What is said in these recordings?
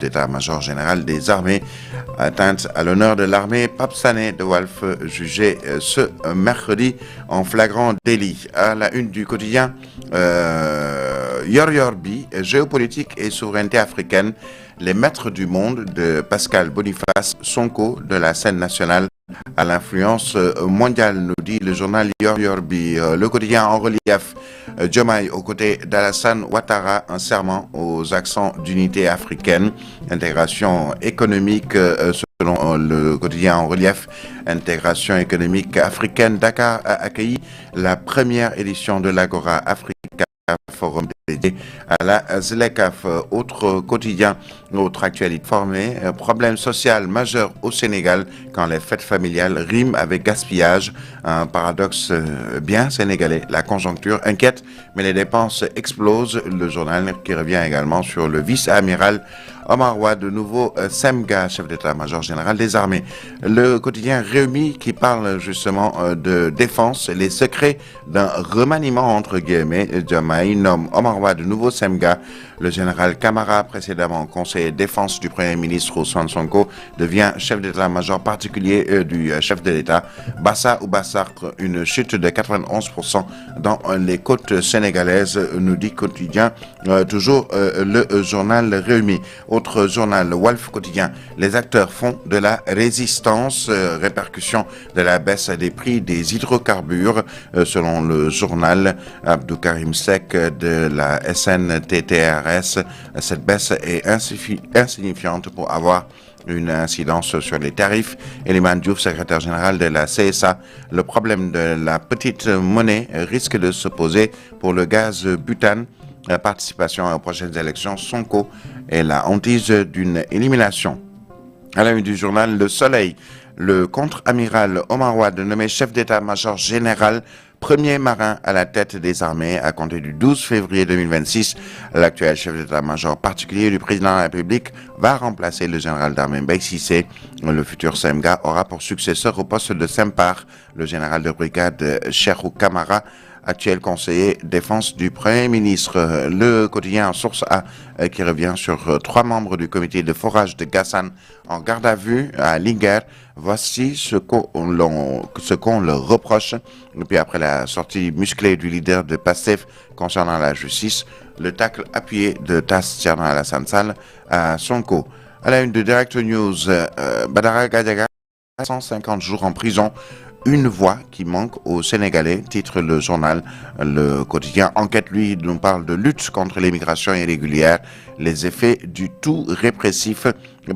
d'état-major général des armées. Atteinte à l'honneur de l'armée, Pape Sané de Walf jugé ce mercredi en flagrant délit. À la une du quotidien, Yorbi, géopolitique et souveraineté africaine, les maîtres du monde de Pascal Boniface Sonko de la scène nationale à l'influence mondiale, nous dit le journal Yorbi. Le quotidien en relief, Diomaye aux côtés d'Alassane Ouattara, un serment aux accents d'unité africaine, intégration économique selon le quotidien en relief, intégration économique africaine. Dakar a accueilli la première édition de l'Agora Africa Forum dédié à la ZLECAF. Autre quotidien, autre actualité formée, problème social majeur au Sénégal quand les fêtes familiales riment avec gaspillage, un paradoxe bien sénégalais. La conjoncture inquiète, mais les dépenses explosent. Le journal qui revient également sur le vice-amiral Omar Wade, de nouveau Semga, chef d'état-major général des armées. Le quotidien Réumi qui parle justement de défense, les secrets d'un remaniement entre guillemets. Diomaye nomme Omar Wade, de nouveau Semga. Le général Camara, précédemment conseiller défense du Premier ministre Ousmane Sonko, devient chef d'état-major particulier du chef de l'État. Bassa ou Bassar, une chute de 91% dans les côtes sénégalaises, nous dit quotidien, toujours le journal Réumi. Autre journal, Walf Quotidien, les acteurs font de la résistance, répercussion de la baisse des prix des hydrocarbures, selon le journal Abdou Karim Sek de la SNTTRS. Cette baisse est insignifiante pour avoir une incidence sur les tarifs. Eliman Diouf, secrétaire général de la CSA, le problème de la petite monnaie risque de se poser pour le gaz butane. La participation aux prochaines élections, Sonko est la hantise d'une élimination. À la une du journal Le Soleil, le contre-amiral Omar Wade, nommé chef d'état-major général, premier marin à la tête des armées à compter du 12 février 2026. L'actuel chef d'état-major particulier du président de la République va remplacer le général d'armée Mbaye Cissé. Le futur Semga aura pour successeur au poste de Sempar le général de brigade Cheikhou Kamara, actuel conseiller défense du Premier ministre. Le quotidien Source A qui revient sur 3 membres du comité de forage de Gassane en garde à vue à Linguère. Voici ce qu'on leur reproche. Et puis après la sortie musclée du leader de PASTEF concernant la justice, le tacle appuyé de TAS Thierno Alassane Sall à Sonko. À la une de Direct News, Badara Gadiaga, 150 jours en prison. Une voix qui manque aux Sénégalais, titre le journal. Le quotidien Enquête, lui, nous parle de lutte contre l'immigration irrégulière, les effets du tout répressif,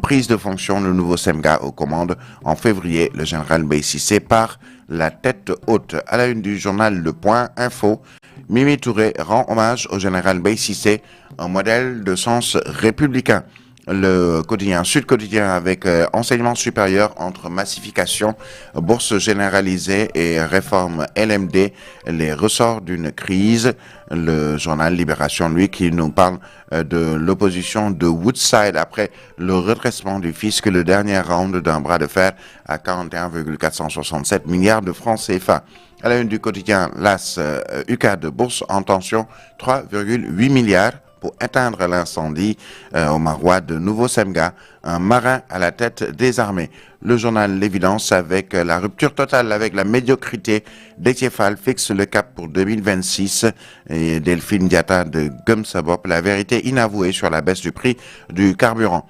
prise de fonction, le nouveau Semga aux commandes. En février, le général Mbaye Cissé part la tête haute. À la une du journal Le Point Info, Mimi Touré rend hommage au général Mbaye Cissé, un modèle de sens républicain. Le quotidien Sud Quotidien avec enseignement supérieur entre massification, bourse généralisée et réforme LMD, les ressorts d'une crise. Le journal Libération, lui, qui nous parle de l'opposition de Woodside après le redressement du fisc, le dernier round d'un bras de fer à 41,467 milliards de francs CFA. À la une du quotidien LAS, UCAD, bourse en tension, 3,8 milliards. Pour éteindre l'incendie au Marois de Nouveau Semga, un marin à la tête des armées. Le journal L'Évidence avec la rupture totale avec la médiocrité. Déthié Fall fixe le cap pour 2026 et Delphine Diatta de Gumsabop, la vérité inavouée sur la baisse du prix du carburant.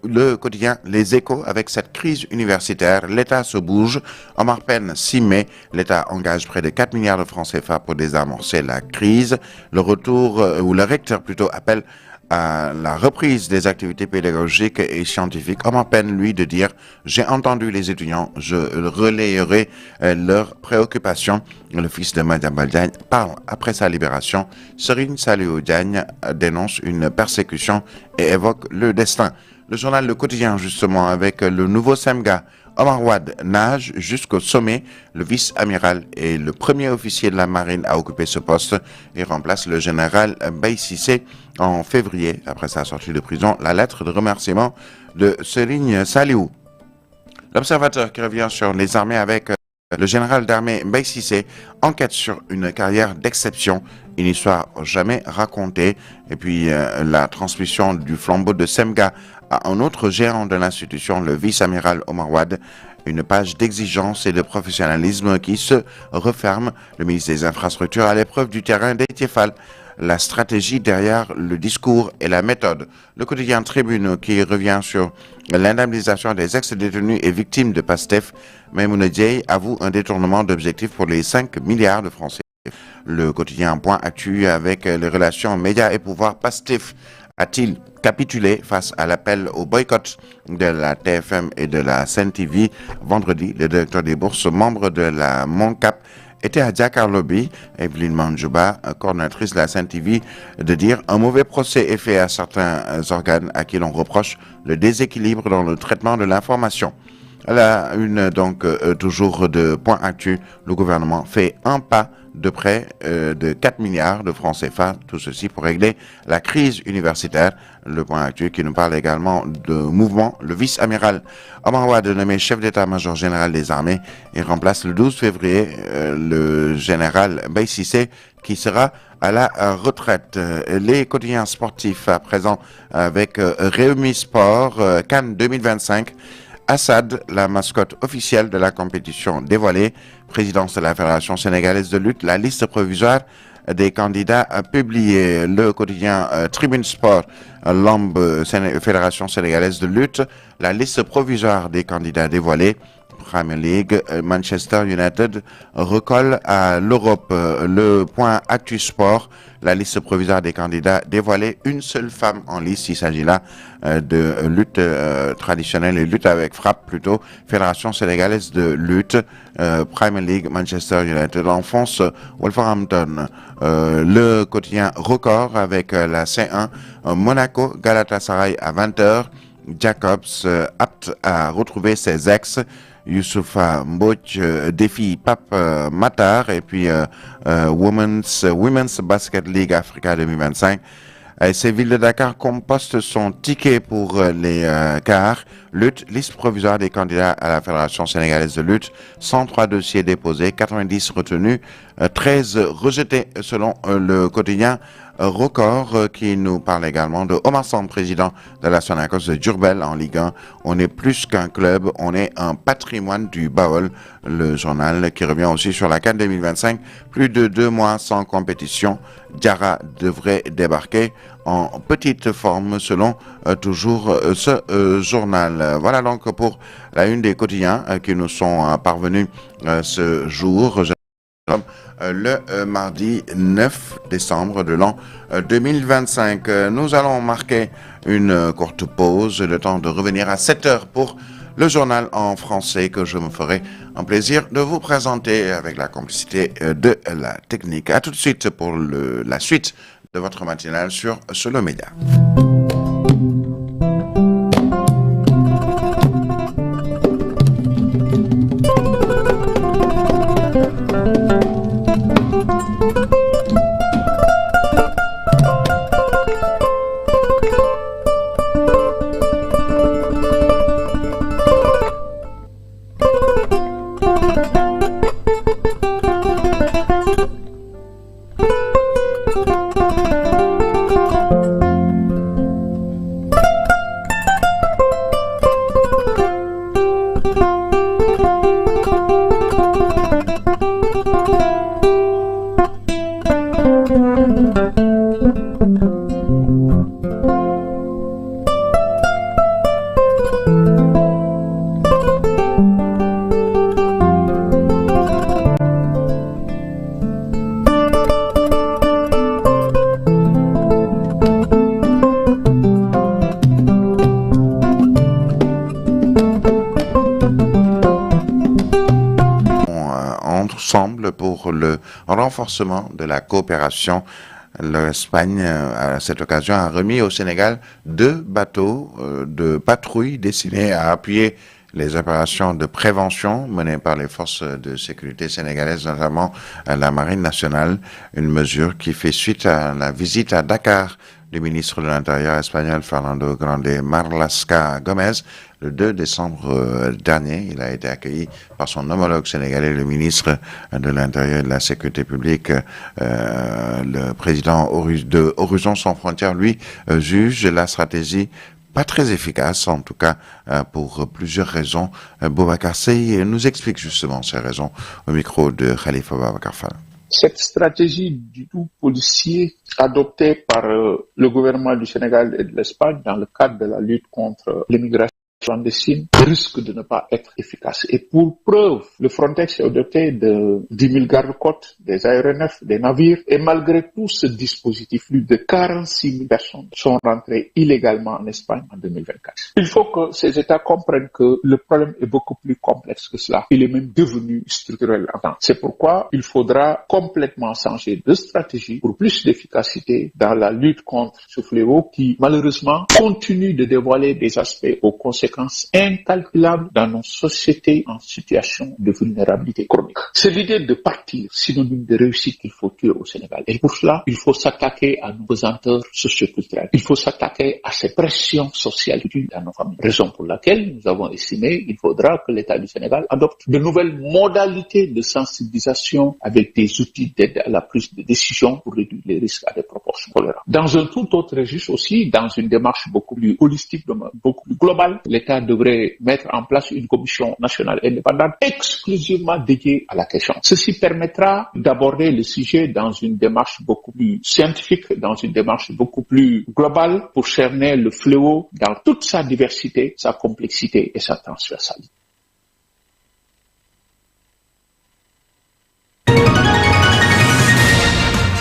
Le quotidien Les Échos avec cette crise universitaire, l'État se bouge. Omar Pène 6 mai, l'État engage près de 4 milliards de francs CFA pour désamorcer la crise. Le recteur plutôt appelle à la reprise des activités pédagogiques et scientifiques. Omar Pène, lui, de dire « J'ai entendu les étudiants, je relayerai leurs préoccupations ». Le fils de Madiambal Diagne parle après sa libération. Serigne Saliou Diagne dénonce une persécution et évoque le destin. Le journal Le Quotidien, justement, avec le nouveau Semga. Omar Wade nage jusqu'au sommet. Le vice-amiral est le premier officier de la marine à occuper ce poste et remplace le général Mbaye Cissé en février, après sa sortie de prison. La lettre de remerciement de Serigne Saliou. L'Observateur qui revient sur les armées avec le général d'armée Mbaye Cissé enquête sur une carrière d'exception, une histoire jamais racontée. Et puis la transmission du flambeau de Semga à un autre géant de l'institution, le vice-amiral Omar Wade, une page d'exigence et de professionnalisme qui se referme. Le ministre des Infrastructures à l'épreuve du terrain d'Etiefal. La stratégie derrière le discours et la méthode. Le quotidien Tribune qui revient sur l'indemnisation des ex-détenus et victimes de Pastef. Maïmouna Diaye avoue un détournement d'objectifs pour les 5 milliards de francs CFA. Le quotidien Point Actu avec les relations médias et pouvoir. Pastef a-t-il capitulé face à l'appel au boycott de la TFM et de la Sen TV? Vendredi, le directeur des bourses, membre de la MONCAP, était à Diakarlobi, Evelyne Manjouba, coordinatrice de la Sen TV, de dire un mauvais procès est fait à certains organes à qui l'on reproche le déséquilibre dans le traitement de l'information. À la une, donc, toujours de Point Actu, le gouvernement fait un pas de près de 4 milliards de francs CFA, tout ceci pour régler la crise universitaire. Le Point Actu qui nous parle également de mouvement. Le vice-amiral Omar Wade, nommé chef d'état-major général des armées, et remplace le 12 février le général Baye Cissé qui sera à la retraite. Les quotidiens sportifs à présent avec Réumi Sport, Cannes 2025. Assad, la mascotte officielle de la compétition dévoilée, présidence de la Fédération sénégalaise de lutte, la liste provisoire des candidats publiée. Le quotidien Tribune Sport, l'AMB, Fédération sénégalaise de lutte, la liste provisoire des candidats dévoilée. Premier League, Manchester United recolle à l'Europe. Le Point Actu Sport, la liste provisoire des candidats dévoilée. Une seule femme en liste. Il s'agit là de lutte traditionnelle et lutte avec frappe plutôt. Fédération sénégalaise de lutte, Premier League, Manchester United enfonce Wolverhampton. Le quotidien Record avec la C1, Monaco, Galatasaray à 20h. Jacobs apte à retrouver ses ex. Youssoufa Mbouch défie Pape Matar et puis Women's Basket League Africa 2025. Séville de Dakar composte son ticket pour les quarts. Lutte, liste provisoire des candidats à la Fédération sénégalaise de lutte. 103 dossiers déposés, 90 retenus, 13 rejetés selon le quotidien Record qui nous parle également de Omar Samb, président de la Sonacos de Diourbel en Ligue 1. On est plus qu'un club, on est un patrimoine du Baol. Le journal qui revient aussi sur la CAN 2025. Plus de 2 mois sans compétition. Diarra devrait débarquer en petite forme selon toujours ce journal. Voilà donc pour la une des quotidiens qui nous sont parvenus ce jour. Le mardi 9 décembre de l'an 2025. Nous allons marquer une courte pause, le temps de revenir à 7 heures pour le journal en français que je me ferai un plaisir de vous présenter avec la complicité de la technique. À tout de suite pour la suite de votre matinale sur Solo Média. Ensemble pour le renforcement de la coopération. L'Espagne, à cette occasion, a remis au Sénégal 2 bateaux de patrouille destinés à appuyer les opérations de prévention menées par les forces de sécurité sénégalaises, notamment la Marine nationale, une mesure qui fait suite à la visite à Dakar du ministre de l'Intérieur espagnol Fernando Grande Marlaska Gomez le 2 décembre dernier. Il a été accueilli par son homologue sénégalais, le ministre de l'Intérieur et de la Sécurité publique. Le président de Horizon Sans Frontières, lui, juge la stratégie pas très efficace, en tout cas pour plusieurs raisons. Boubacar Seye nous explique justement ces raisons au micro de Khalifa Babacar Fall. Cette stratégie du tout policier adoptée par le gouvernement du Sénégal et de l'Espagne dans le cadre de la lutte contre l'immigration clandestine risque de ne pas être efficace. Et pour preuve, le Frontex est doté de 10 000 gardes-côtes, des aéronefs, des navires, et malgré tout ce dispositif, plus de 46 000 personnes sont rentrées illégalement en Espagne en 2024. Il faut que ces États comprennent que le problème est beaucoup plus complexe que cela. Il est même devenu structurel avant. C'est pourquoi il faudra complètement changer de stratégie pour plus d'efficacité dans la lutte contre ce fléau qui, malheureusement, continue de dévoiler des aspects aux conséquences incalculables dans nos sociétés en situation de vulnérabilité chronique. C'est l'idée de partir, synonyme de réussite qu'il faut tuer au Sénégal. Et pour cela, il faut s'attaquer à nos pesanteurs socioculturelles. Il faut s'attaquer à ces pressions sociales dans nos familles. Raison pour laquelle nous avons estimé qu'il faudra que l'État du Sénégal adopte de nouvelles modalités de sensibilisation avec des outils d'aide à la prise de décision pour réduire les risques à des proportions tolérables. Dans un tout autre registre aussi, dans une démarche beaucoup plus holistique, beaucoup plus globale, l'État devrait mettre en place une commission nationale indépendante exclusivement dédiée à la question. Ceci permettra d'aborder le sujet dans une démarche beaucoup plus scientifique, dans une démarche beaucoup plus globale pour cerner le fléau dans toute sa diversité, sa complexité et sa transversalité.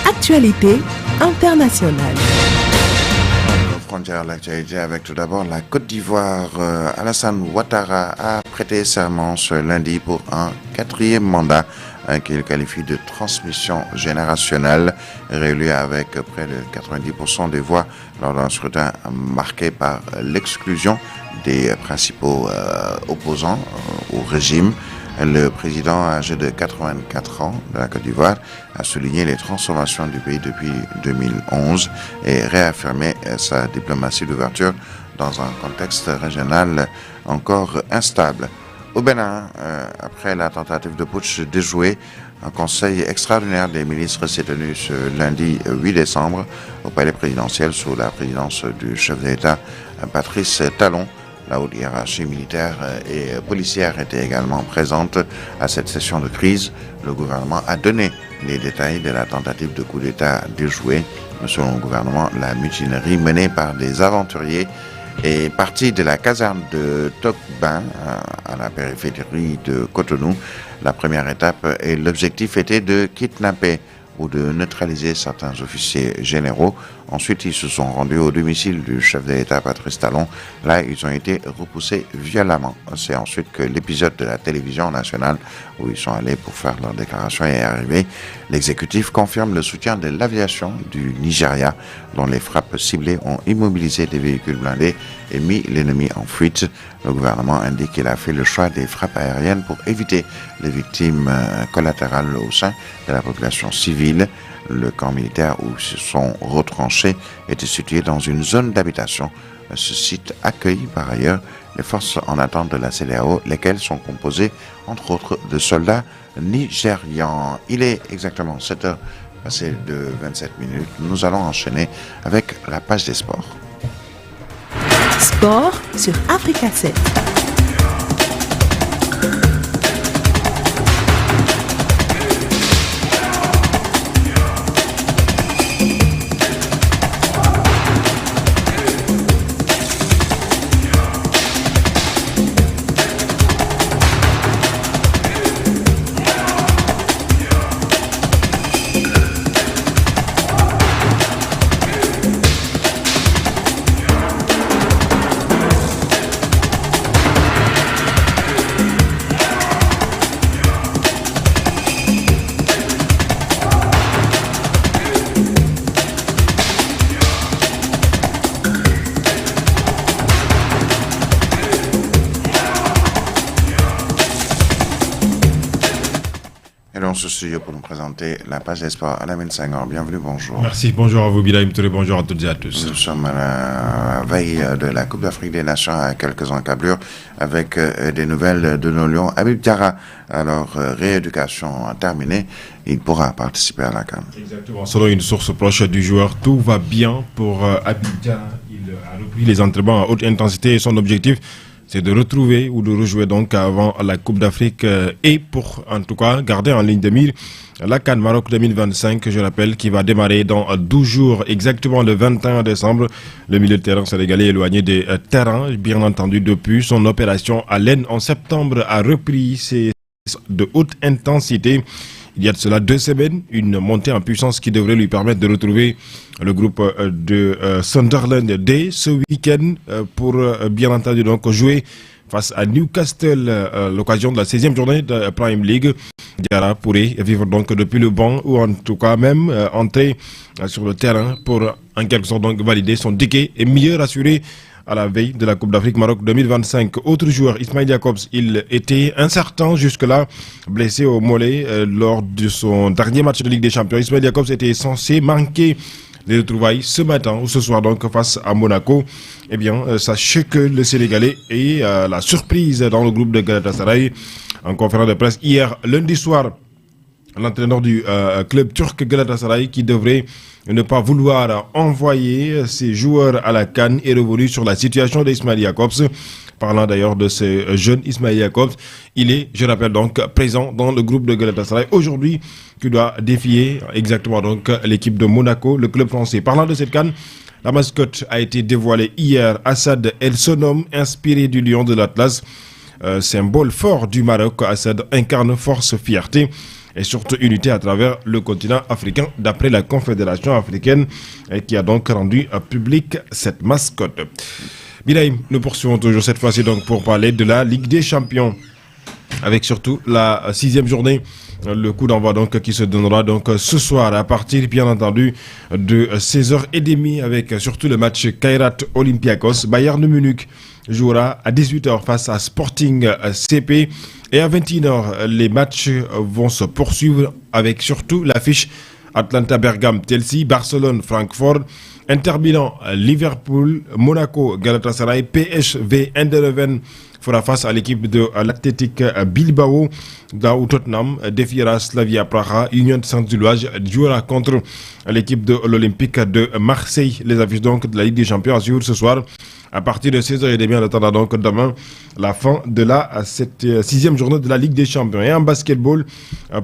Actualité internationale. Frontière l'actualité avec tout d'abord la Côte d'Ivoire. Alassane Ouattara a prêté serment ce lundi pour un 4e mandat qu'il qualifie de transmission générationnelle, réélu avec près de 90% des voix lors d'un scrutin marqué par l'exclusion des principaux opposants au régime. Le président âgé de 84 ans de la Côte d'Ivoire a souligné les transformations du pays depuis 2011 et réaffirmé sa diplomatie d'ouverture dans un contexte régional encore instable. Au Bénin, après la tentative de putsch déjouée, un conseil extraordinaire des ministres s'est tenu ce lundi 8 décembre au palais présidentiel sous la présidence du chef d'État Patrice Talon. La haute hiérarchie militaire et policière était également présente à cette session de crise. Le gouvernement a donné les détails de la tentative de coup d'État déjouée. Selon le gouvernement, la mutinerie menée par des aventuriers est partie de la caserne de Tokbin, à la périphérie de Cotonou. La première étape et l'objectif était de kidnapper ou de neutraliser certains officiers généraux. Ensuite, ils se sont rendus au domicile du chef de l'État, Patrice Talon. Là, ils ont été repoussés violemment. C'est ensuite que l'épisode de la télévision nationale, où ils sont allés pour faire leur déclaration, est arrivé. L'exécutif confirme le soutien de l'aviation du Nigeria, dont les frappes ciblées ont immobilisé des véhicules blindés et mis l'ennemi en fuite. Le gouvernement indique qu'il a fait le choix des frappes aériennes pour éviter les victimes collatérales au sein de la population civile. Le camp militaire où ils se sont retranchés était situé dans une zone d'habitation. Ce site accueille par ailleurs les forces en attente de la CEDEAO, lesquelles sont composées entre autres de soldats nigérians. Il est exactement 7h passé de 27 minutes. Nous allons enchaîner avec la page des sports. Sport sur Africa 7. Ce studio pour nous présenter la page des sports. Alamine Senghor, bienvenue, bonjour. Merci, bonjour à vous, Bilaïm Touré, bonjour à toutes et à tous. Nous sommes à la veille de la Coupe d'Afrique des Nations à quelques encablures avec des nouvelles de nos lions. Habib Diarra, alors rééducation terminée, il pourra participer à la CAN. Exactement, selon une source proche du joueur, tout va bien pour Habib Diarra. Il a repris les entraînements à haute intensité et son objectif, c'est de retrouver ou de rejouer donc avant la Coupe d'Afrique et pour en tout cas garder en ligne de mire la CAN Maroc 2025, je rappelle, qui va démarrer dans 12 jours, exactement le 21 décembre. Le milieu de terrain sénégalais éloigné des terrains, bien entendu, depuis son opération à l'Aisne en septembre, a repris ses de haute intensité. Il y a de cela 2 semaines, une montée en puissance qui devrait lui permettre de retrouver le groupe de Sunderland dès ce week-end pour bien entendu donc jouer face à Newcastle, l'occasion de la 16e journée de Prime League. Diarra pourrait vivre donc depuis le banc ou en tout cas même entrer sur le terrain pour en quelque sorte donc valider son ticket et mieux rassurer à la veille de la Coupe d'Afrique Maroc 2025. Autre joueur, Ismail Jakobs, il était incertain jusque-là, blessé au mollet lors de son dernier match de Ligue des Champions. Ismail Jakobs était censé manquer les retrouvailles ce matin ou ce soir donc face à Monaco. Eh bien, sachez que le Sénégalais est la surprise dans le groupe de Galatasaray. En conférence de presse hier, lundi soir, l'entraîneur du club turc Galatasaray qui devrait ne pas vouloir envoyer ses joueurs à la CAN est revenu sur la situation d'Ismail Jakobs. Parlant d'ailleurs de ce jeune Ismail Jakobs, il est, je rappelle donc, présent dans le groupe de Galatasaray aujourd'hui qui doit défier exactement donc l'équipe de Monaco, le club français. Parlant de cette CAN, la mascotte a été dévoilée hier. Assad El Sonom, inspiré du lion de l'Atlas, symbole fort du Maroc. Assad incarne force, fierté et surtout unité à travers le continent africain, d'après la Confédération africaine qui a donc rendu public cette mascotte. Birahim, nous poursuivons toujours cette fois-ci donc pour parler de la Ligue des Champions, avec surtout la 6e journée, le coup d'envoi donc qui se donnera donc ce soir à partir bien entendu de 16h30 avec surtout le match Kairat Olympiakos. Bayern Munich jouera à 18h face à Sporting CP et à 21h les matchs vont se poursuivre avec surtout l'affiche Atlanta Bergame Chelsea, Barcelone Francfort, Inter Milan Liverpool, Monaco Galatasaray, PSV Eindhoven fera face à l'équipe de l'Athletic Bilbao, là où Tottenham défiera Slavia Praha. Union Saint-Gilloise jouera contre l'équipe de l'Olympique de Marseille. Les affiches donc de la Ligue des Champions à suivre ce soir à partir de 16h30. En attendant donc demain la fin de cette 6e journée de la Ligue des Champions. Et en basketball,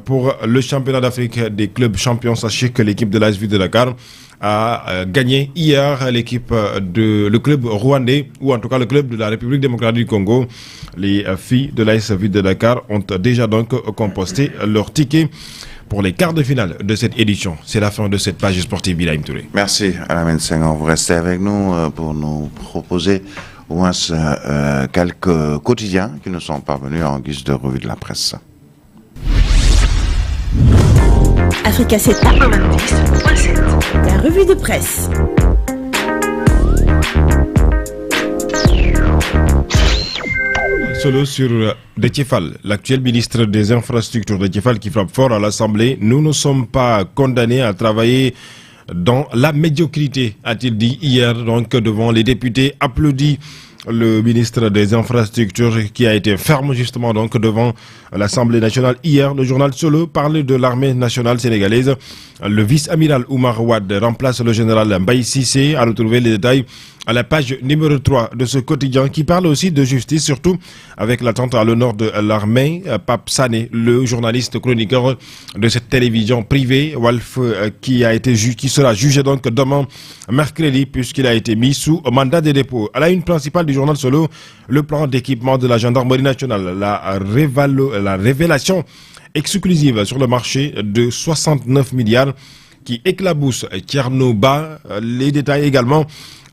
pour le championnat d'Afrique des clubs champions, sachez que l'équipe de l'AS Ville de Dakar a gagné hier le club rwandais, ou en tout cas le club de la République démocratique du Congo. Les filles de l'AS Ville de Dakar ont déjà donc composté leur ticket pour les quarts de finale de cette édition. C'est la fin de cette page sportive. Birahim Touré. Merci Alain Senghor. Vous restez avec nous pour nous proposer au moins quelques quotidiens qui nous sont parvenus en guise de revue de la presse. Africa 7 la revue de presse. Solo sur Déthié Fall, l'actuel ministre des Infrastructures Déthié Fall qui frappe fort à l'Assemblée. Nous ne sommes pas condamnés à travailler dans la médiocrité, a-t-il dit hier donc devant les députés. Applaudit le ministre des Infrastructures qui a été ferme justement donc devant l'Assemblée nationale hier. Le journal Solo parle de l'armée nationale sénégalaise. Le vice-amiral Oumar Wade remplace le général Mbaye Cissé. À retrouver les détails à la page numéro 3 de ce quotidien qui parle aussi de justice, surtout avec l'attente à l'honneur de l'armée. Pape Sané, le journaliste chroniqueur de cette télévision privée Walf, qui sera jugé donc demain mercredi puisqu'il a été mis sous mandat de dépôt. À la une principale du journal Solo, le plan d'équipement de la gendarmerie nationale, la révélation exclusive sur le marché de 69 milliards qui éclabousse Tchernoba. Les détails également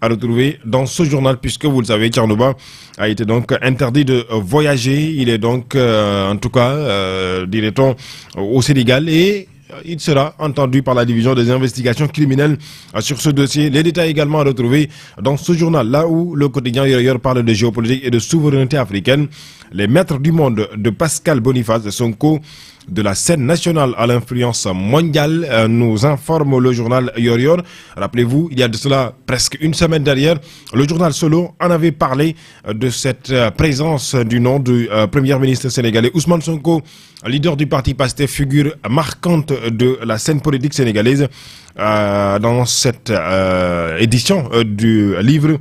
à retrouver dans ce journal puisque vous le savez, Tchernoba a été donc interdit de voyager. Il est donc en tout cas dirait-on au Sénégal et il sera entendu par la division des investigations criminelles sur ce dossier. Les détails également à retrouver dans ce journal, là où le quotidien Yoyor parle de géopolitique et de souveraineté africaine. Les maîtres du monde de Pascal Boniface Sonko, de la scène nationale à l'influence mondiale, nous informe le journal Yoyor. Rappelez-vous, il y a de cela presque une semaine derrière, le journal Solo en avait parlé de cette présence du nom du premier ministre sénégalais Ousmane Sonko, leader du parti PASTEF, figure marquante de la scène politique sénégalaise. Dans cette édition du livre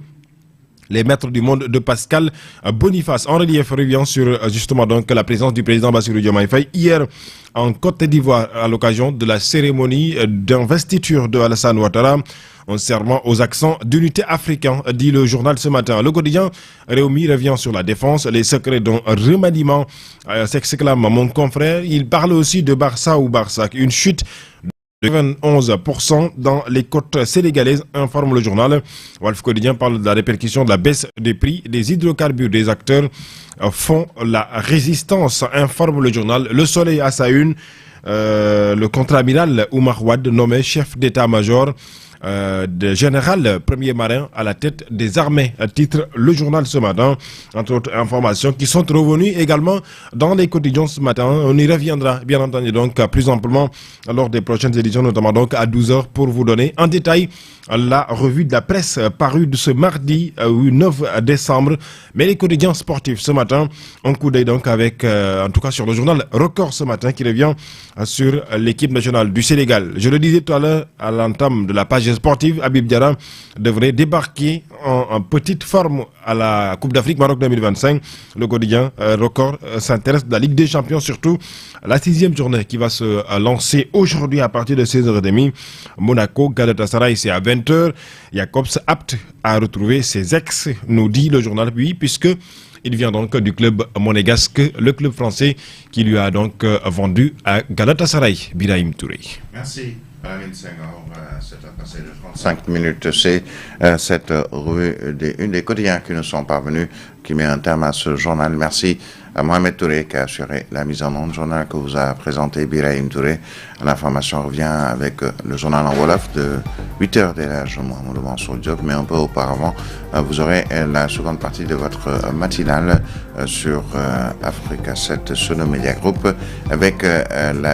Les maîtres du monde de Pascal Boniface. En relief revient sur justement donc la présence du président Bassirou Diomaye Faye hier en Côte d'Ivoire à l'occasion de la cérémonie d'investiture de Alassane Ouattara. Un serment aux accents d'unité africain, dit le journal ce matin. Le quotidien Réumi revient sur la défense, les secrets d'un remaniement, s'exclame mon confrère. Il parle aussi de Barça ou Barsac, une chute de 91% dans les côtes sénégalaises, informe le journal. Wolf Quotidien parle de la répercussion de la baisse des prix des hydrocarbures. Des acteurs font la résistance, informe le journal. Le Soleil à sa une, le contre-amiral Oumar Wade nommé chef d'état-major de général premier marin à la tête des armées, titre le journal ce matin, entre autres informations qui sont revenues également dans les quotidiens ce matin. On y reviendra bien entendu donc plus amplement lors des prochaines éditions, notamment donc à 12h pour vous donner en détail la revue de la presse parue de ce mardi 9 décembre. Mais les quotidiens sportifs ce matin, un coup d'œil donc avec en tout cas sur le journal Record ce matin qui revient sur l'équipe nationale du Sénégal. Je le disais tout à l'heure à l'entame de la page sportive, Habib Diarra devrait débarquer en petite forme à la Coupe d'Afrique Maroc 2025. Le quotidien Record s'intéresse de la Ligue des Champions, surtout la 6e journée qui va se lancer aujourd'hui à partir de 16h30. Monaco, Galatasaray, c'est à 20h. Jacobs apte à retrouver ses ex, nous dit le journal, puis puisque il vient donc du club monégasque, le club français qui lui a donc vendu à Galatasaray. Birahim Touré. Merci. 5 minutes, c'est cette revue une des quotidiens qui nous sont parvenus, qui met un terme à ce journal. Merci à Mohamed Touré qui a assuré la mise en onde. Journal que vous a présenté Birahim Touré. L'information revient avec le journal en Wolof de 8h d'Elhadji Mohamed Mansour Diop, mais un peu auparavant, vous aurez la seconde partie de votre matinale sur Africa 7 Sono Media Group avec la